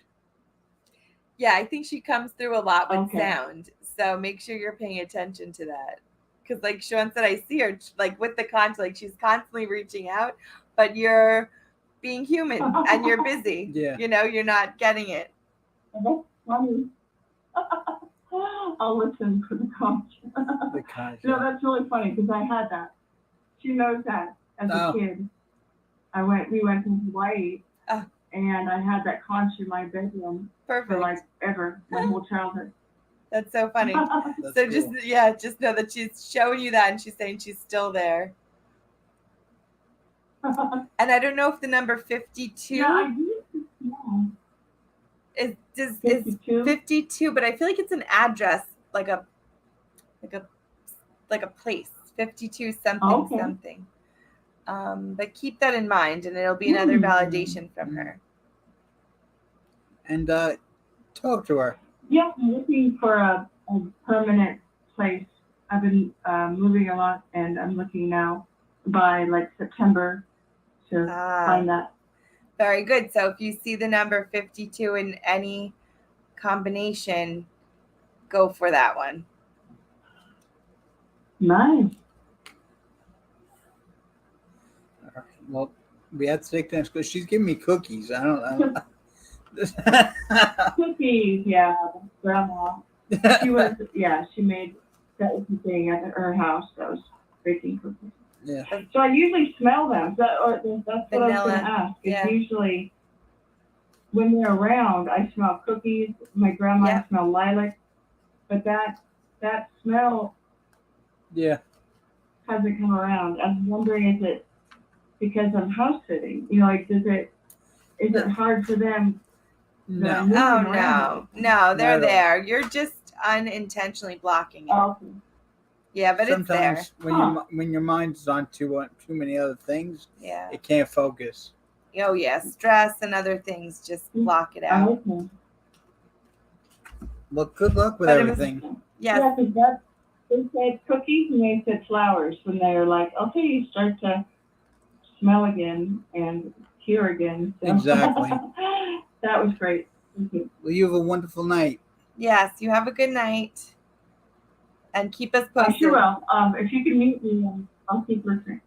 Yeah, I think she comes through a lot with Okay. sound. So make sure you're paying attention to that. because like Sean said, I see her like with the content, like she's constantly reaching out, but you're being human and you're busy. Yeah. You know, you're not getting it. That's funny. I'll listen for the content. The content. No, that's really funny because I had that. She knows that as Oh. a kid. We went to Hawaii, Oh. and I had that conch in my bedroom for Perfect. like ever, my whole childhood. That's so funny. That's So cool. just know that she's showing you that and she's saying she's still there. And I don't know if the number 52 Yeah, I do. Yeah. is 52. 52, but I feel like it's an address, like a place. 52 something Okay. something. But keep that in mind, and it'll be another validation from her. And talk to her. Yeah, I'm looking for a permanent place. I've been moving a lot, and I'm looking now by like September to find that. Very good. So if you see the number 52 in any combination, go for that one. Nice. All right. Well, we have to take that because she's giving me cookies. I don't. Cookies, yeah, grandma. She made, that was the thing at her house, that was baking cookies. Yeah. So I usually smell them, that's what I was Vanilla, gonna ask. yeah. It's usually, when they're around, I smell cookies, my grandma Yeah. smell lilac, but that smell Yeah. hasn't come around. I'm wondering, is it because I'm house sitting? You know, like, is it hard for them? No. that are moving Oh around? no, they're Not at all. there. You're just unintentionally blocking it. Oh, okay. Yeah, but it's there. Sometimes when your mind is on too many other things, Yeah. it can't focus. Oh yeah, stress and other things just block it out. Okay. Well, good luck with But it was- everything. Yes. Yeah, because they said cookies and they said flowers when they were like, okay, you start to smell again and hear again. So. Exactly. That was great. Thank you. Well, you have a wonderful night. Yes. You have a good night, and keep us I posted. sure will. If you can meet me, I'll keep listening.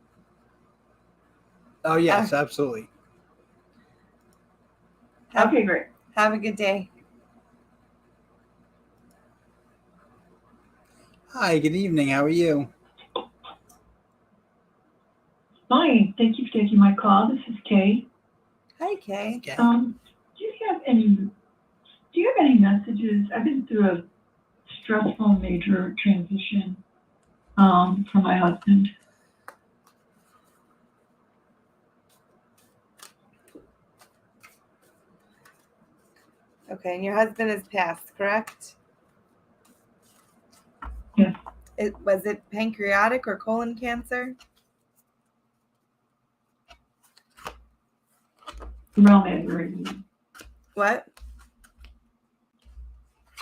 Oh yes, absolutely. Have, Okay, great. have a good day. Hi. Good evening. How are you? Fine. Thank you for taking my call. This is Kay. Hi, Kay. Okay. Do you have any messages? I've been through a stressful major transition for my husband. Okay, and your husband is passed, correct? Yes. Was it pancreatic or colon cancer? Around that area. What?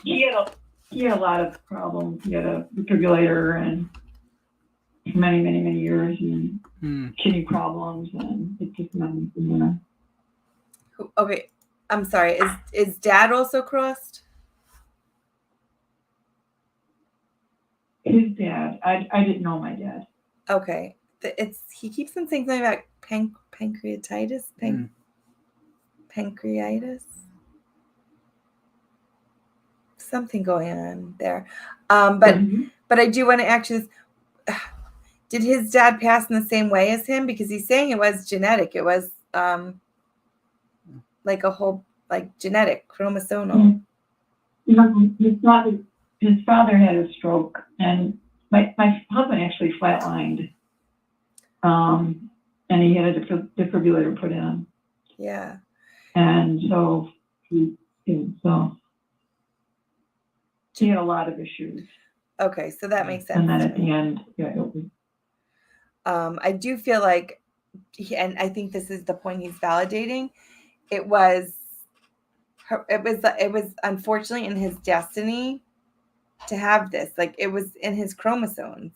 He had a lot of problems. He had a defibrillator and many, many, many years and kidney problems and it just nothing. Okay, I'm sorry. Is Dad also crossed? His dad, I didn't know my dad. Okay, he keeps on saying something about pancreatitis. Pancreatitis. Something going on there. But I do want to ask you this. Did his dad pass in the same way as him? Because he's saying it was genetic. It was like a whole genetic chromosomal. His father had a stroke, and my husband actually flatlined, and he had a defibrillator put in. Yeah. And so he had a lot of issues. Okay, so that makes sense. And then at the end, I do feel like, and I think this is the point he's validating. It was unfortunately in his destiny to have this. Like, it was in his chromosomes.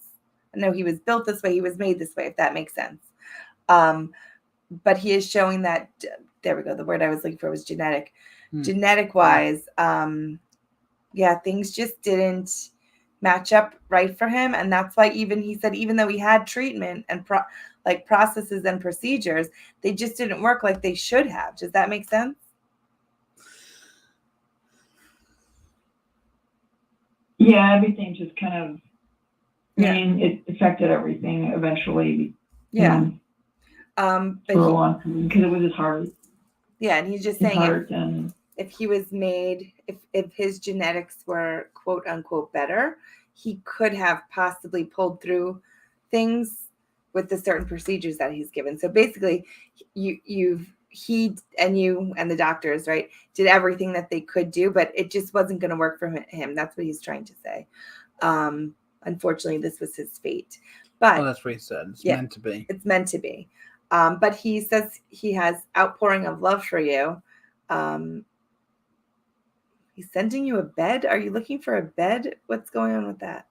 I know he was built this way. He was made this way, if that makes sense. But he is showing that, there we go. The word I was looking for was genetic. Genetic wise, things just didn't match up right for him. And that's why even he said, even though he had treatment and processes and procedures, they just didn't work like they should have. Does that make sense? Yeah, everything just kind of, Yeah. I mean, it affected everything eventually. Yeah. For But a long time, because it was his heart. yeah, and he's just His saying heart and if he was made, if his genetics were quote unquote better, he could have possibly pulled through things with the certain procedures that he's given. So basically, he and the doctors, right, did everything that they could do, but it just wasn't going to work for him. That's what he's trying to say. Unfortunately, this was his fate. But that's what he said. It's yeah. meant to be. It's meant to be. But he says he has outpouring of love for you. He's sending you a bed. Are you looking for a bed? What's going on with that?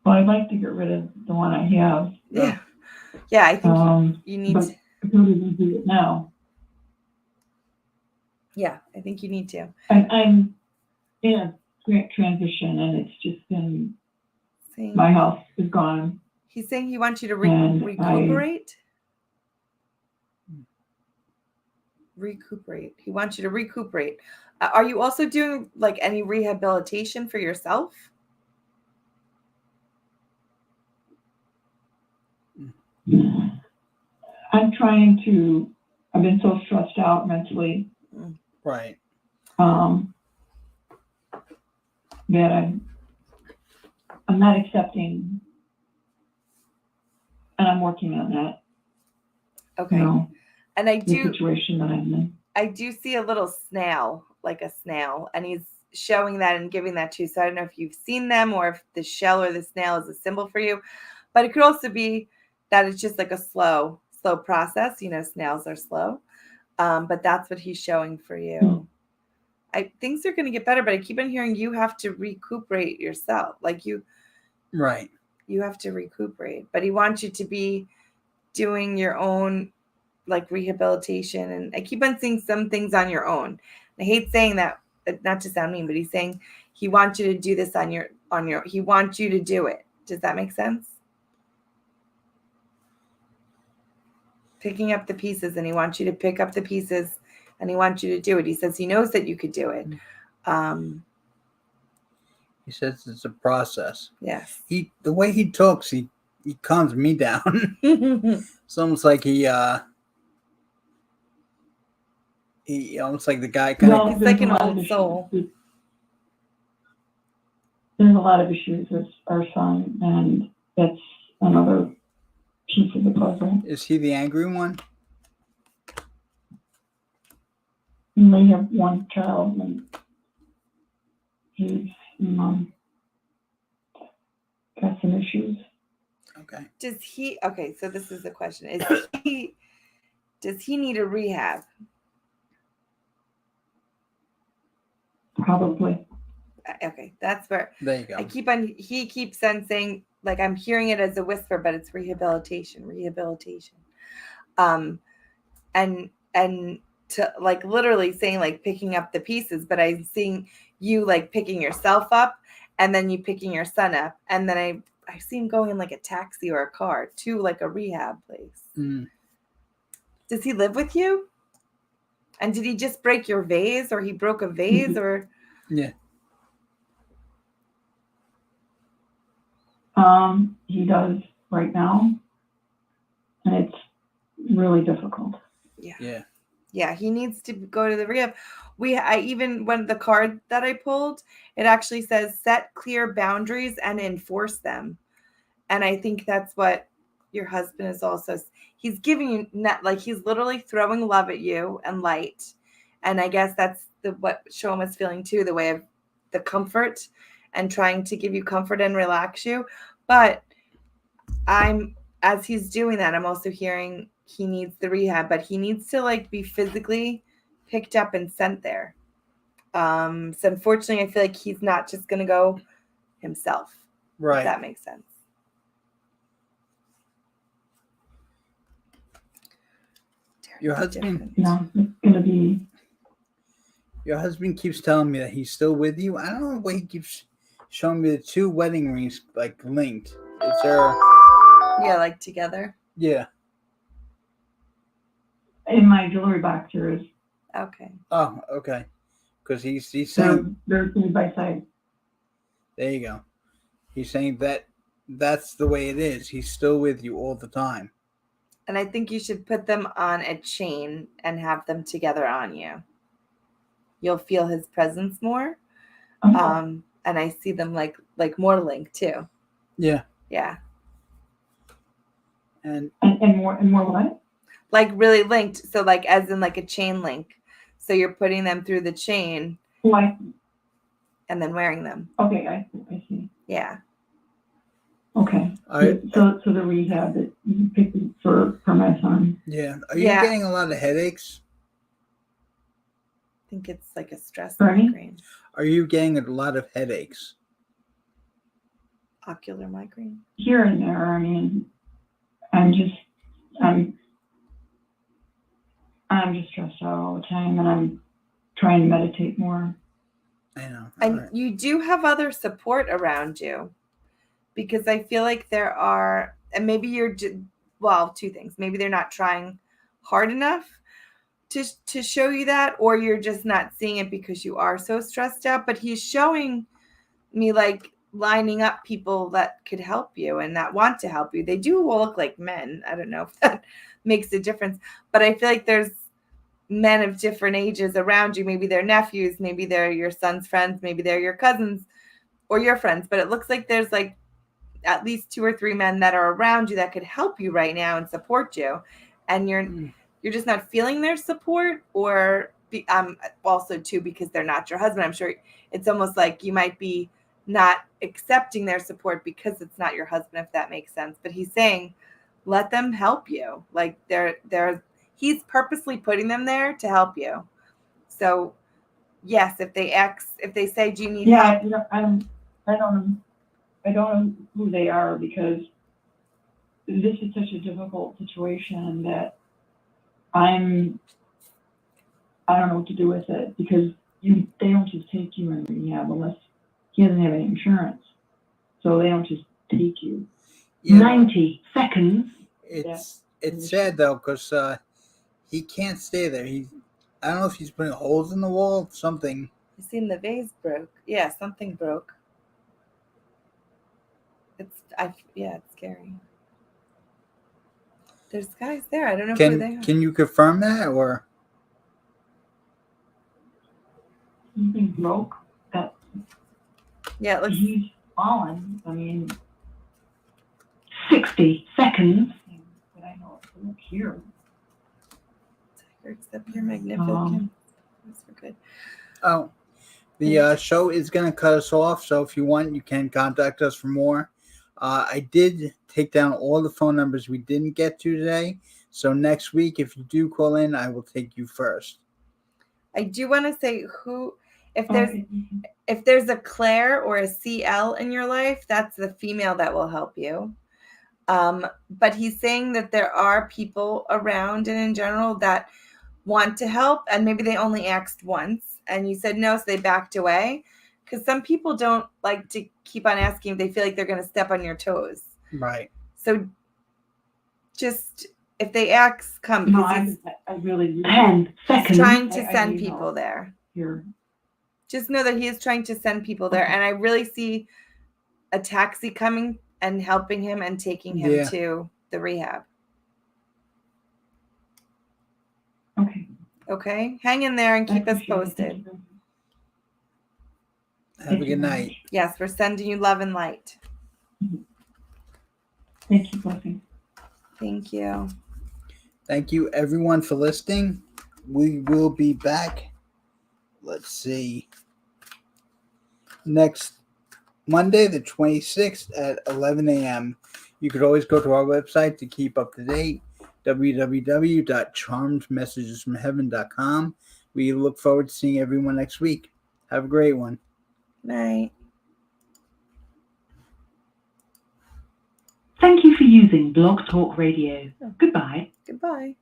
well, I'd like to get rid of the one I have. Yeah. Yeah, I think you need but to. I couldn't do it now. Yeah, I think you need to. I'm in a great transition, and it's just been, Saying, my house is gone. he's saying he wants you to And recuperate. Recuperate. He wants you to recuperate. Are you also doing like any rehabilitation for yourself? I'm trying to, I've been so stressed out mentally, Right. that I'm not accepting, and I'm working on that, Okay. you know, And I the do situation that I'm in. I do see a little snail, like a snail, and he's showing that and giving that to you. So I don't know if you've seen them or if the shell or the snail is a symbol for you, but it could also be that it's just like a slow process. You know, snails are slow, but that's what he's showing for you. Things are going to get better, but I keep on hearing you have to recuperate yourself. Like Right. you have to recuperate, but he wants you to be doing your own like rehabilitation. And I keep on seeing some things on your own. I hate saying that, not to sound mean, but he's saying he wants you to do this on your, he wants you to do it. Does that make sense? Picking up the pieces, and he wants you to pick up the pieces, and he wants you to do it. He says he knows that you could do it. He says it's a process. Yes. The way he talks, he calms me down. It's almost like he almost like the guy kind of. He's like an old soul. There's a lot of issues with our son, and that's another piece of the puzzle. Is he the angry one? And they have one child, and he's got some issues. Okay. Okay, so this is the question. Does he need a rehab? Probably. Okay, that's where There you go. he keeps on saying, like, I'm hearing it as a whisper, but it's rehabilitation. And to like literally saying like picking up the pieces, but I'm seeing you like picking yourself up and then you picking your son up. And then I see him going in like a taxi or a car to like a rehab place. Does he live with you? And did he just break your vase, or he broke a vase, or? Yeah. He does right now, and it's really difficult. Yeah, he needs to go to the rehab. I even when the card that I pulled, it actually says set clear boundaries and enforce them. And I think that's what your husband is also. He's giving you like he's literally throwing love at you and light. And I guess that's what Shom is feeling too, the way of the comfort and trying to give you comfort and relax you. But as he's doing that, I'm also hearing he needs the rehab, but he needs to like be physically picked up and sent there. So unfortunately, I feel like he's not just going to go himself. Right. If that makes sense. Your husband. No, it's going to be. Your husband keeps telling me that he's still with you. I don't know why he keeps showing me the 2 wedding rings like linked. Is there? Yeah, like together. Yeah. In my jewelry box, there is. Okay. Oh, okay. Because he's saying They're side by side. there you go. He's saying that that's the way it is. He's still with you all the time. And I think you should put them on a chain and have them together on you. You'll feel his presence more. Oh, And I see them like more linked too. Yeah. Yeah. And and more what? Like really linked. So like as in like a chain link. So you're putting them through the chain Like, and then wearing them. okay, I see. Yeah. Okay. I So the rehab that you picked for my son. yeah. Are you Yeah. getting a lot of headaches? I think it's like a stress Bernie? migraine. Are you getting a lot of headaches? Ocular migraine. Here and there, I mean, I'm just stressed out all the time, and I'm trying to meditate more. I know. And Alright. you do have other support around you, because I feel like there are, and maybe you're, well, 2 things. Maybe they're not trying hard enough to show you that, or you're just not seeing it because you are so stressed out. But he's showing me like lining up people that could help you and that want to help you. They do all look like men. I don't know if that makes a difference, but I feel like there's men of different ages around you. Maybe they're nephews, maybe they're your son's friends, maybe they're your cousins or your friends. But it looks like there's like at least 2 or 3 men that are around you that could help you right now and support you. And you're just not feeling their support, or also too, because they're not your husband. I'm sure it's almost like you might be not accepting their support because it's not your husband, if that makes sense. But he's saying, let them help you. Like he's purposely putting them there to help you. So yes, if they say, do you need help? Yeah, I don't know who they are, because this is such a difficult situation that I don't know what to do with it, because they don't just take you in rehab unless he doesn't have any insurance. So they don't just take you. Yeah. 90 seconds. It's sad though, because he can't stay there. I don't know if he's putting holes in the wall, something. You seen the vase broke. Yeah, something broke. It's scary. There's guys there. I don't know who they are. Can you confirm that, or? Something broke. That Yeah, it looks. he's fallen. I mean, 60 seconds. but I know it's look here. Except you're magnificent. That's for good. Oh, the show is going to cut us off, so if you want, you can contact us for more. I did take down all the phone numbers we didn't get to today, so next week, if you do call in, I will take you first. I do want to say if there's a Claire or a CL in your life, that's the female that will help you. But he's saying that there are people around and in general that want to help, and maybe they only asked once and you said no, so they backed away, because some people don't like to keep on asking if they feel like they're going to step on your toes. Right. So just if they ask, come, because I really 10 he's seconds. trying to I send need people help. there. here. Just know that he is trying to send people there, and I really see a taxi coming and helping him and taking him to the rehab. Okay, hang in there and keep us posted. Have a good night. Yes, we're sending you love and light. Thank you, blessing. Thank you. Thank you, everyone, for listening. We will be back. Let's see. Next Monday, the 26th at 11 a.m. You could always go to our website to keep up to date, www.charmedmessagesfromheaven.com. We look forward to seeing everyone next week. Have a great one. Night. Thank you for using Blog Talk Radio. Goodbye. Goodbye.